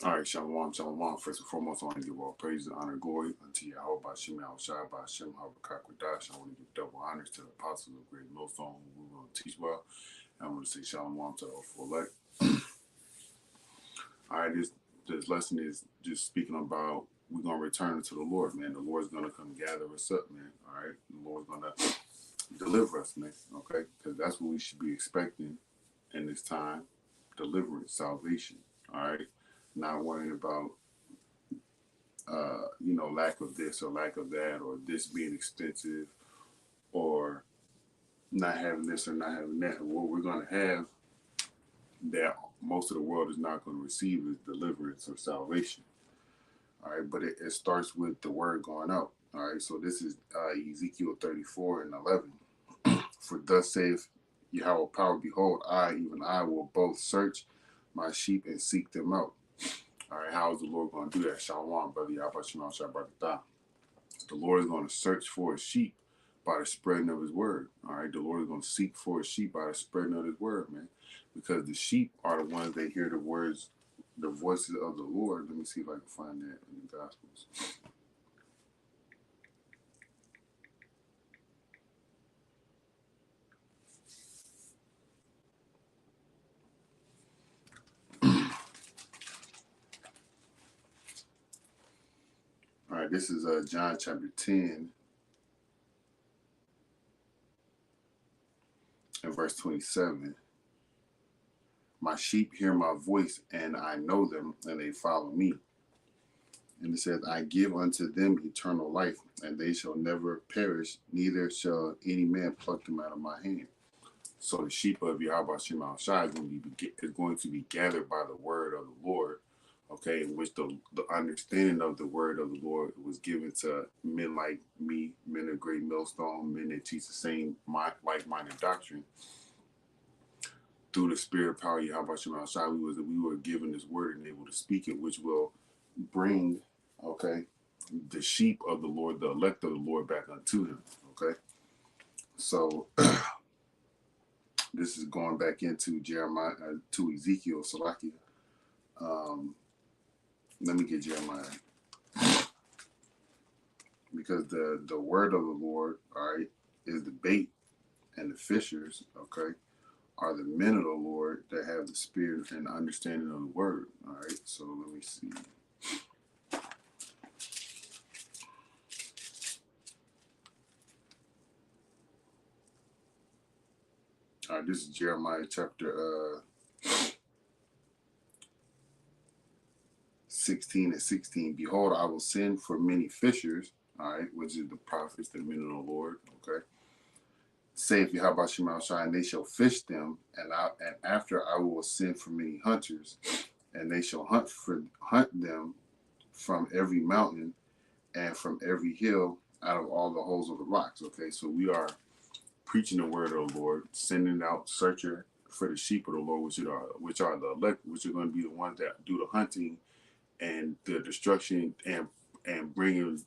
All right, Shalom, Shalom. First and foremost, I want to give all praise and honor, glory unto Yahweh, Bashim, Al-Shai, Bashim, Habakakwadash. I want to give double honors to the apostles of Great Millstone who we will teach well. And I want to say Shalom to all full elect. All right, this lesson is just speaking about we're going to return to the Lord, man. The Lord's going to come gather us up, man. All right, the Lord's going to deliver us, man. Okay, because that's what we should be expecting in this time: deliverance, salvation. All right, not worrying about lack of this or lack of that, or this being expensive, or not having this or not having that. What we're going to have that most of the world is not going to receive is deliverance or salvation. All right, but it starts with the word going out. All right, so this is Ezekiel 34 and 11. For thus saith Yahweh power, behold, even I, will both search my sheep and seek them out. All right, how is the Lord going to do that? Shalom, brother. Yahweh Shalom, Shabbat. The Lord is going to search for his sheep by the spreading of his word. All right, the Lord is going to seek for his sheep by the spreading of his word, man. Because the sheep are the ones that hear the words, the voices of the Lord. Let me see if I can find that in the Gospels. All right, this is John chapter 10 and verse 27. My sheep hear my voice, and I know them, and they follow me. And it says, I give unto them eternal life, and they shall never perish, neither shall any man pluck them out of my hand. So the sheep of Yahweh Shema Shai is going to be gathered by the word of the Lord, okay, in which the understanding of the word of the Lord was given to men like me, men of Great Millstone, men that teach the same like-minded doctrine. Through the spirit power of Yahweh Shema Shai, we were given this word and able to speak it, which will bring, okay, the sheep of the Lord, the elect of the Lord, back unto him, okay? So this is going back into Jeremiah, to Ezekiel, Salakia. Let me get Jeremiah. Because the word of the Lord, all right, is the bait, and the fishers, okay, are the men of the Lord that have the spirit and understanding of the word, all right? So let me see. All right, this is Jeremiah chapter 16 and 16. Behold, I will send for many fishers, all right, which is the prophets, the men of the Lord, okay? Saith Yahweh Shema Shai, and they shall fish them, and after I will send for many hunters, and they shall hunt them from every mountain and from every hill out of all the holes of the rocks. Okay, so we are preaching the word of the Lord, sending out searcher for the sheep of the Lord, which are the elect, which are going to be the ones that do the hunting and the destruction and bringing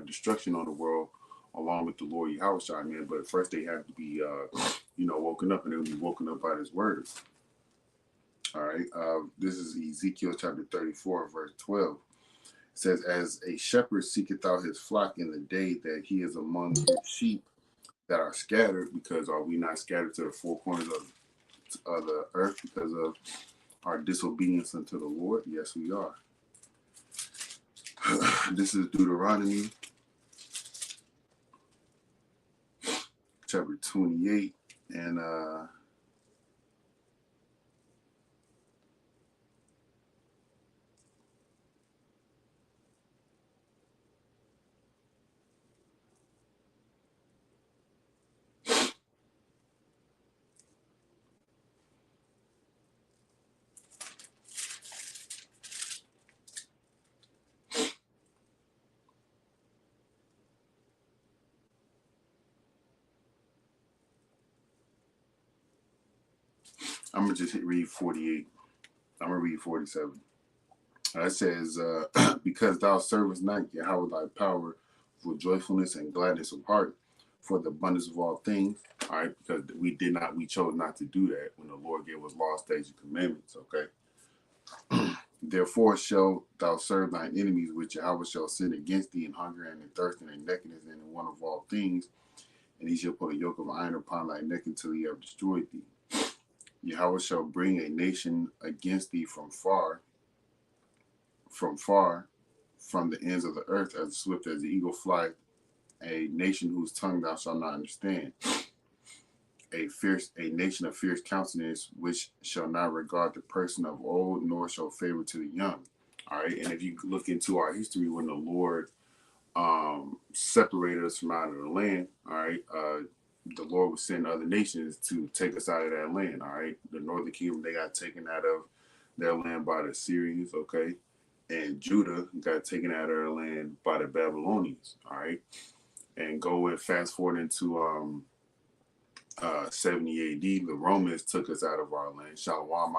destruction on the world along with the Lord Yahweh, man. But first they have to be woken up, and they'll be woken up by his word. All right, this is Ezekiel chapter 34 verse 12. It says, as a shepherd seeketh out his flock in the day that he is among his sheep that are scattered, because are we not scattered to the four corners of the earth because of our disobedience unto the Lord? Yes, we are. This is Deuteronomy chapter 28 and I'm gonna just read 48. I'm gonna read 47. It says, because thou servest not Yahweh thy power for joyfulness and gladness of heart, for the abundance of all things. All right, because we chose not to do that when the Lord gave us laws, statutes, and commandments. Okay, Therefore shalt thou serve thine enemies, which Yahweh shall send against thee in hunger and in thirst and in nakedness and in want of all things, and he shall put a yoke of iron upon thy neck until he have destroyed thee. Yahweh shall bring a nation against thee from far, from the ends of the earth, as swift as the eagle flieth, a nation whose tongue thou shalt not understand, a nation of fierce countenance, which shall not regard the person of old, nor show favor to the young. All right, and if you look into our history, when the Lord separated us from out of the land, all right, the Lord would send other nations to take us out of that land. All right, the northern kingdom, they got taken out of their land by the Assyrians, okay, and Judah got taken out of their land by the Babylonians. All right, and go and fast forward into 70 AD, the Romans took us out of our land. Shalom,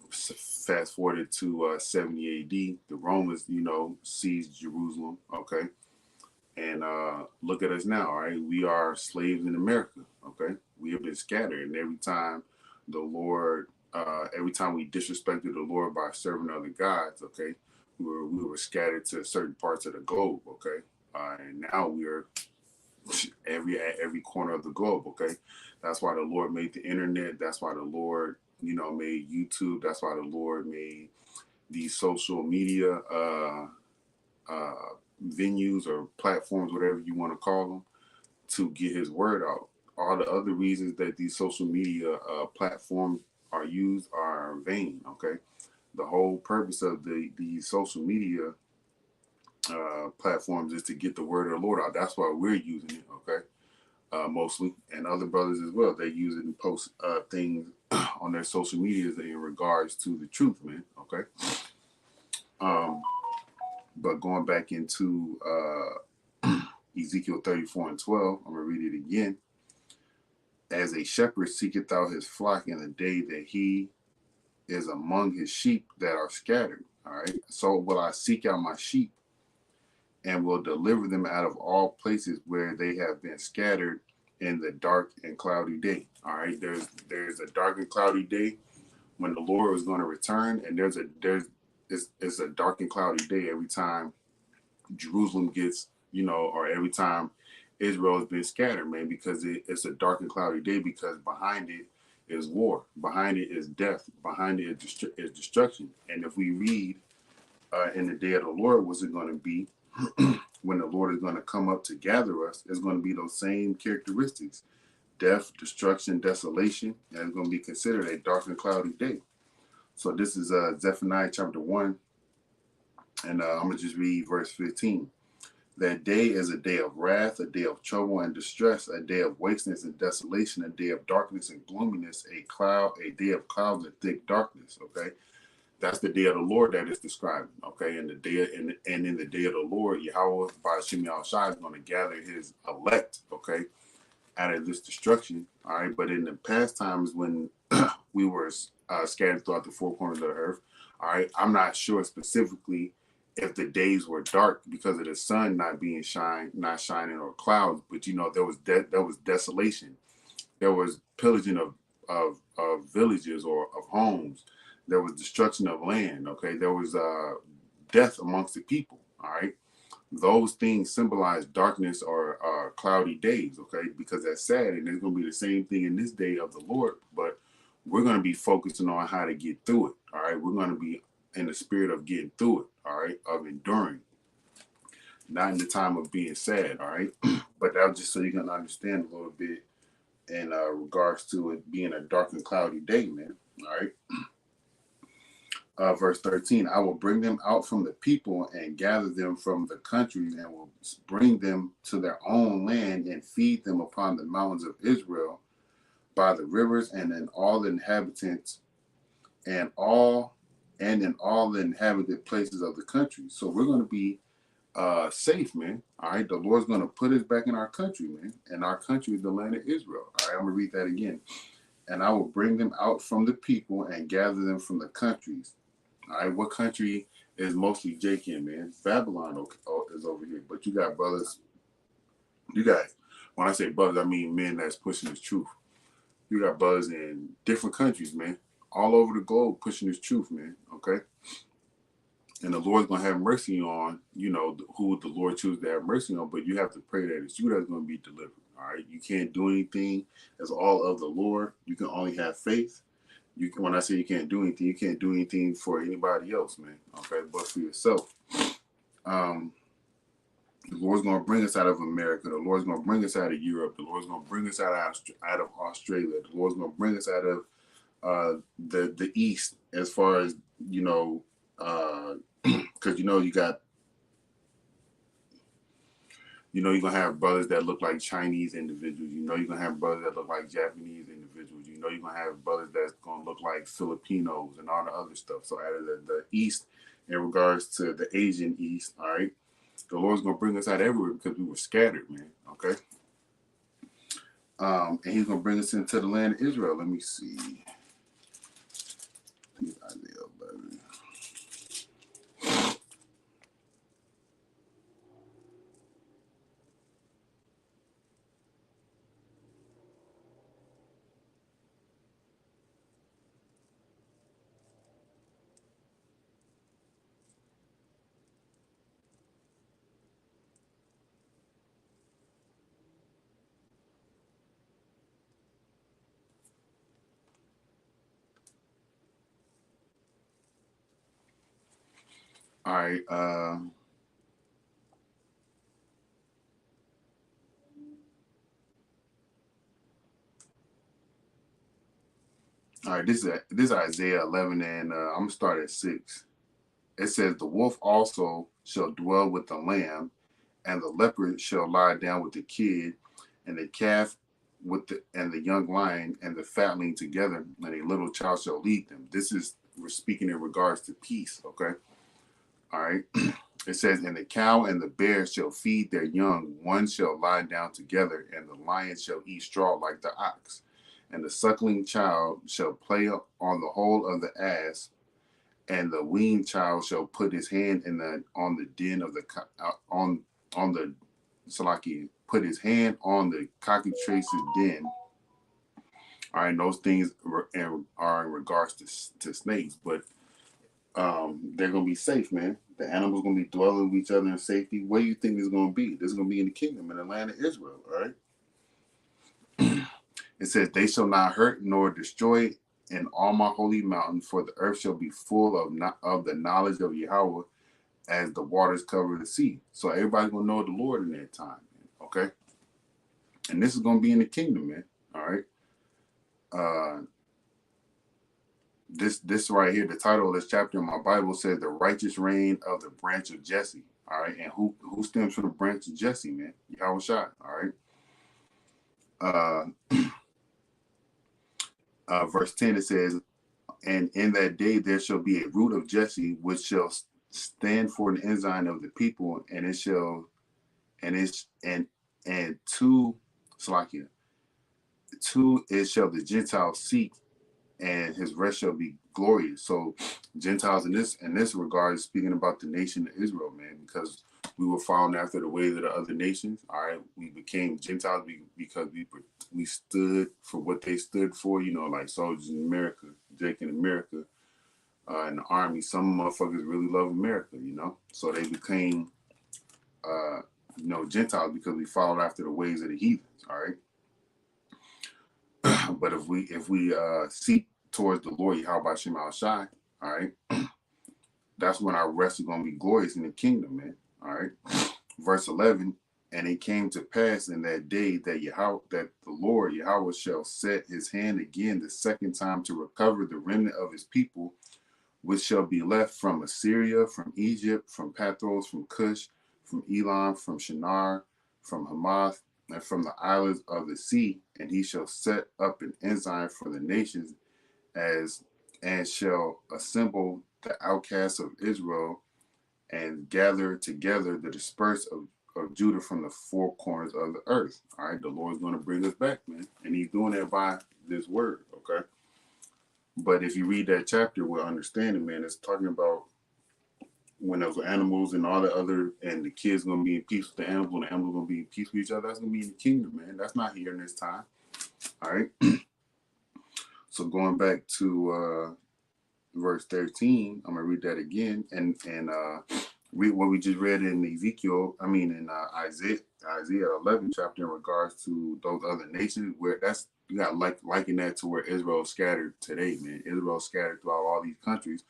fast forwarded to 70 AD, the Romans, seized Jerusalem. Okay, and look at us now. All right, we are slaves in America. Okay, we have been scattered, and every time we disrespected the Lord by serving other gods, okay, we were scattered to certain parts of the globe. Okay, and now we are at every corner of the globe. Okay, that's why the Lord made the internet. That's why the Lord, made YouTube. That's why the Lord made these social media venues or platforms, whatever you want to call them, to get His word out. All the other reasons that these social media platforms are used are vain. Okay, the whole purpose of the social media platforms is to get the word of the Lord out. That's why we're using it. Okay. Mostly, and other brothers as well. They use it and post things on their social medias in regards to the truth, man. Okay. But going back into Ezekiel 34:12, I'm gonna read it again. As a shepherd seeketh out his flock in the day that he is among his sheep that are scattered. All right. So will I seek out my sheep and will deliver them out of all places where they have been scattered in the dark and cloudy day. All right, there's a dark and cloudy day when the Lord is going to return, and it's a dark and cloudy day every time Jerusalem gets, or every time Israel has been scattered, man, because it's a dark and cloudy day, because behind it is war, behind it is death, behind it is destruction. And if we read in the day of the Lord, what's it going to be? When the Lord is going to come up to gather us, it's going to be those same characteristics: death, destruction, desolation, and it's going to be considered a dark and cloudy day. So this is Zephaniah chapter 1, and I'm going to just read verse 15. That day is a day of wrath, a day of trouble and distress, a day of wasteness and desolation, a day of darkness and gloominess, a day of clouds and thick darkness. Okay, that's the day of the Lord that is described. Okay, and in the day of the Lord, Yahweh by Shem Yahushua is going to gather His elect. Okay, out of this destruction. All right, but in the past times when we were scattered throughout the four corners of the earth, all right, I'm not sure specifically if the days were dark because of the sun not shining, or clouds, but there was desolation, there was pillaging of villages or of homes, there was destruction of land. Okay, there was death amongst the people. All right, those things symbolize darkness or cloudy days. Okay, because that's sad, and it's going to be the same thing in this day of the Lord, but we're going to be focusing on how to get through it. All right, we're going to be in the spirit of getting through it. All right, of enduring, not in the time of being sad. All right, but that's just so you can understand a little bit in regards to it being a dark and cloudy day, man. All right. Verse 13, I will bring them out from the people and gather them from the countries, and will bring them to their own land and feed them upon the mountains of Israel by the rivers, and in all the inhabitants and in all the inhabited places of the country. So we're going to be safe, man. All right. The Lord's going to put us back in our country, man. And our country is the land of Israel. All right. I'm going to read that again. And I will bring them out from the people and gather them from the countries. All right. What country is mostly Jake in, man? Babylon is over here. But you got brothers. When I say brothers, I mean men that's pushing the truth. You got brothers in different countries, man, all over the globe pushing this truth, man. Okay. And the Lord's gonna have mercy on, who the Lord chooses to have mercy on, but you have to pray that it's you that's gonna be delivered. All right. You can't do anything that's all of the Lord. You can only have faith. You can, when I say you can't do anything, you can't do anything for anybody else, man. Okay, but for yourself. Um, the Lord's gonna bring us out of America. The Lord's gonna bring us out of Europe. The Lord's gonna bring us out of Australia. The Lord's gonna bring us out of the East, as far as because you're gonna have brothers that look like Chinese individuals. You're gonna have brothers that look like Japanese individuals. You're gonna have brothers that's gonna look like Filipinos and all the other stuff. So out of the East, in regards to the Asian East, all right, the Lord's gonna bring us out everywhere because we were scattered, man. Okay. And He's gonna bring us into the land of Israel. Let me see. Isaiah 11. All right. All right. This is Isaiah 11, and I'm gonna start at 6. It says, "The wolf also shall dwell with the lamb, and the leopard shall lie down with the kid, and the calf and the young lion and the fatling together, and a little child shall lead them." We're speaking in regards to peace. Okay. All right. It says, "And the cow and the bear shall feed their young. One shall lie down together, and the lion shall eat straw like the ox. And the suckling child shall play on the hole of the ass, and the weaned child shall put his hand on the den of the on the Salaki, put his hand on the cockatrice's den." All right, those things are in regards to snakes, but they're gonna be safe, man. The animals gonna be dwelling with each other in safety. Where do you think this is gonna be? This is gonna be in the kingdom, in the land of Israel. All right. It says, "They shall not hurt nor destroy in all my holy mountain, for the earth shall be full of the knowledge of Yahweh, as the waters cover the sea." So everybody's gonna know the Lord in that time, man. Okay. And this is gonna be in the kingdom, man. All right. This right here, the title of this chapter in my Bible says, "The righteous reign of the branch of Jesse." All right. And who stems from the branch of Jesse, man? Yahweh Shai. All right. Verse 10, it says, "And in that day there shall be a root of Jesse, which shall stand for an ensign of the people, and it shall and to Slakia, to it shall the Gentiles seek, and his rest shall be glorious." So Gentiles in this regard is speaking about the nation of Israel, man, because we were following after the ways of the other nations. All right, we became Gentiles because we stood for what they stood for. Like soldiers in America, Jake in America, in the army. Some motherfuckers really love America, so they became Gentiles because we followed after the ways of the heathens. All right. But if we seek towards the Lord, Yahweh Shem Al Shai, all right, that's when our rest is going to be glorious in the kingdom, man. All right. Verse 11, "And it came to pass in that day that the Lord Yahweh shall set his hand again the second time to recover the remnant of his people, which shall be left from Assyria, from Egypt, from Pathros, from Cush, from Elam, from Shinar, from Hamath, and from the islands of the sea. And he shall set up an ensign for the nations, and shall assemble the outcasts of Israel, and gather together the dispersed of Judah from the four corners of the earth." All right, the Lord's going to bring us back, man, and He's doing that by this word. Okay. But if you read that chapter with understanding, man, it's talking about when those animals and all the other, and the kids gonna be in peace with the animals, and the animals gonna be in peace with each other. That's gonna be in the kingdom, man. That's not here in this time. All right. So going back to verse 13, I'm gonna read that again, and read what we just read in Isaiah 11 chapter in regards to those other nations, where that's you got liken that to where Israel is scattered today, man. Israel scattered throughout all these countries,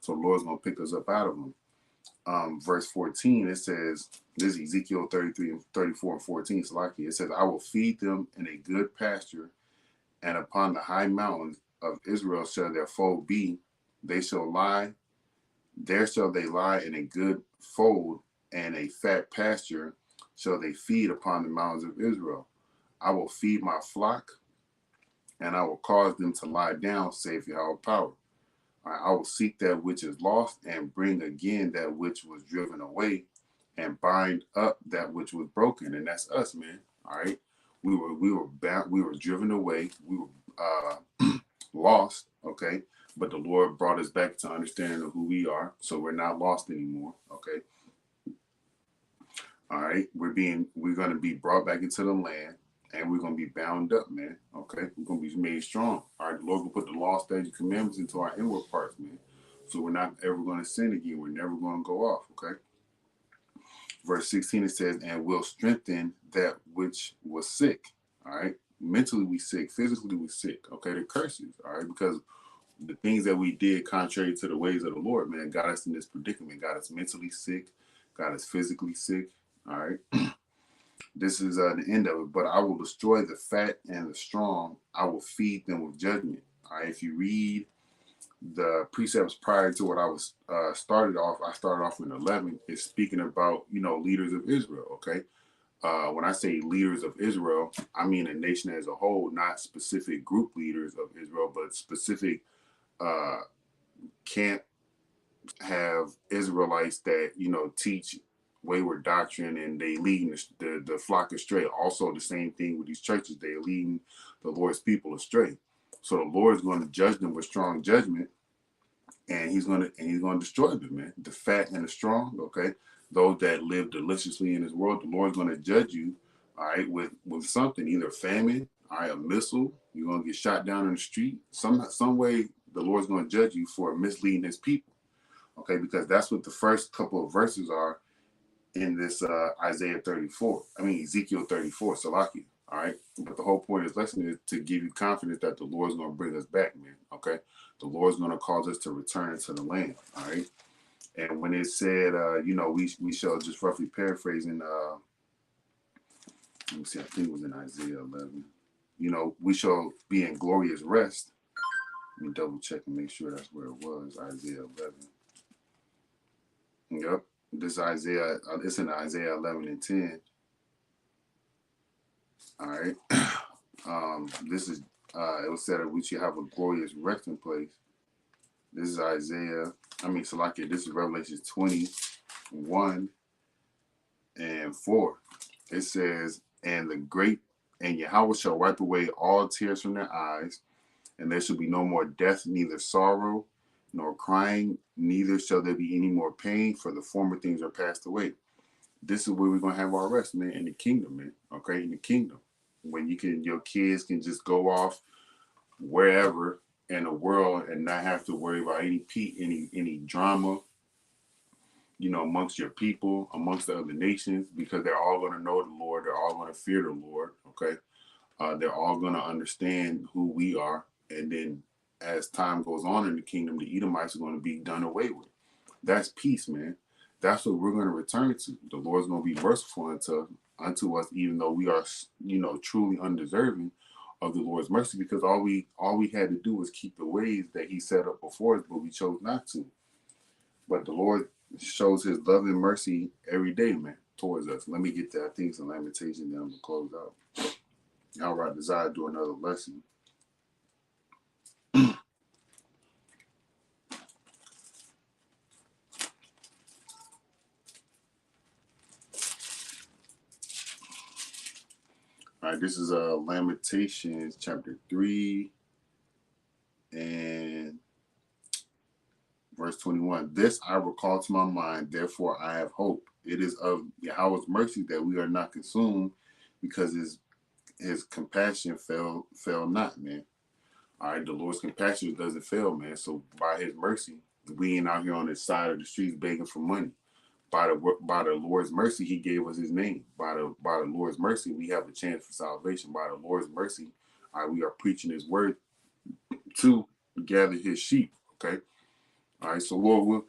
so the Lord's gonna pick us up out of them. Verse 14, it says, this is Ezekiel 33 and 34 and 14, Salaki. It says, I will feed them in a good pasture, and upon the high mountains of Israel shall their fold be. They shall lie, there shall they lie in a good fold, and a fat pasture shall they feed upon the mountains of Israel. I will feed my flock, and I will cause them to lie down, saith Yahweh power. I will seek that which is lost, and bring again that which was driven away, and bind up that which was broken. And that's us, man. All right. We were bound, we were driven away, we were lost, okay? But the Lord brought us back to understanding of who we are, so we're not lost anymore, okay? All right, we're gonna be brought back into the land, and we're gonna be bound up, man. Okay, we're gonna be made strong. All right, the Lord will put the law, statutes, commandments into our inward parts, man. So we're not ever gonna sin again. We're never gonna go off. Okay. Verse 16 it says, "And will strengthen that which was sick." All right, mentally we sick, physically we sick. Okay, the curses. All right, because the things that we did contrary to the ways of the Lord, man, got us in this predicament. Got us mentally sick, got us physically sick. All right. This is the end of it. But I will destroy the fat and the strong. I will feed them with judgment. All right. If you read the precepts prior to what I was I started off in 11. It's speaking about, leaders of Israel. Okay. When I say leaders of Israel, I mean a nation as a whole, not specific group leaders of Israel, but specific can't have Israelites that teach wayward doctrine and they leading the flock astray. Also, the same thing with these churches; they leading the Lord's people astray. So the Lord is going to judge them with strong judgment, and He's going to destroy them, man. The fat and the strong, okay, those that live deliciously in this world, the Lord's going to judge you, all right, with something, either famine, all right, a missile. You're going to get shot down in the street. Some way, the Lord's going to judge you for misleading His people. Okay, because that's what the first couple of verses are in this Ezekiel 34, Salaki. All right, but the whole point of this lesson is to give you confidence that the Lord's going to bring us back, man. Okay, the Lord's going to cause us to return into the land. All right, and when it said, we shall, just roughly paraphrasing, let me see, I think it was in Isaiah 11. We shall be in glorious rest. Let me double check and make sure that's where it was. Isaiah 11. Yep. This Isaiah, it's in Isaiah 11 and 10. All right. This is, it was said that we should have a glorious resting place. This is Salakia, this is Revelation 21 and 4. It says, and Yahweh shall wipe away all tears from their eyes, and there shall be no more death, neither sorrow, nor crying, neither shall there be any more pain, for the former things are passed away. This is where we're gonna have our rest, man, in the kingdom, man. Okay, in the kingdom, when your kids can just go off wherever in the world and not have to worry about any drama, amongst your people, amongst the other nations, because they're all gonna know the Lord. They're all gonna fear the Lord. Okay, they're all gonna understand who we are, and then as time goes on in the kingdom, the Edomites are going to be done away with. That's peace, man. That's what we're going to return to. The Lord's going to be merciful unto us, even though we are, truly undeserving of the Lord's mercy, because all we had to do was keep the ways that He set up before us, but we chose not to. But the Lord shows His love and mercy every day, man, towards us. Let me get that. I think it's a Lamentation, then I'm going to close out. All right, desire to do another lesson. All right, this is Lamentations chapter 3 and verse 21. This I recall to my mind, therefore I have hope. It is of Yahweh's mercy that we are not consumed, because his compassion fell not, man. All right, the Lord's compassion doesn't fail, man. So by His mercy, we ain't out here on the side of the streets begging for money. By the Lord's mercy, He gave us His name. By the Lord's mercy, we have a chance for salvation. By the Lord's mercy, all right, we are preaching His word to gather His sheep. Okay, all right. So Lord,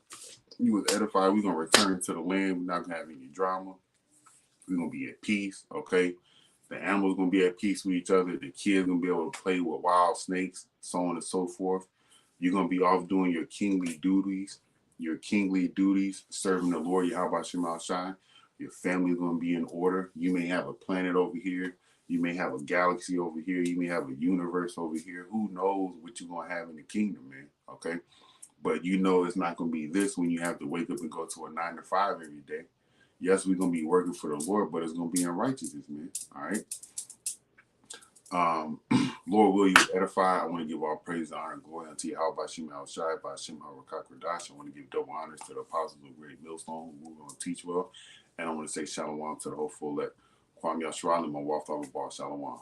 you was edified. We're gonna return to the land. We're not gonna have any drama. We're gonna be at peace. Okay. The animals gonna be at peace with each other. The kids gonna be able to play with wild snakes, so on and so forth. You're gonna be off doing your kingly duties, serving the Lord Yahweh Shema Shai. Your family's gonna be in order. You may have a planet over here. You may have a galaxy over here. You may have a universe over here. Who knows what you're gonna have in the kingdom, man? Okay. But you know it's not gonna be this when you have to wake up and go to a 9 to 5 every day. Yes, we're gonna be working for the Lord, but it's gonna be in righteousness, man. All right. Lord, will you edify? I want to give all praise, honor, and glory unto you. How about Shem Shai, by Shem Rakakradash? I want to give double honors to the apostles of Great Millstone, who are going to teach well. And I want to say shalom to the whole full let. Kwame Yashralim, my Wafa Shalom.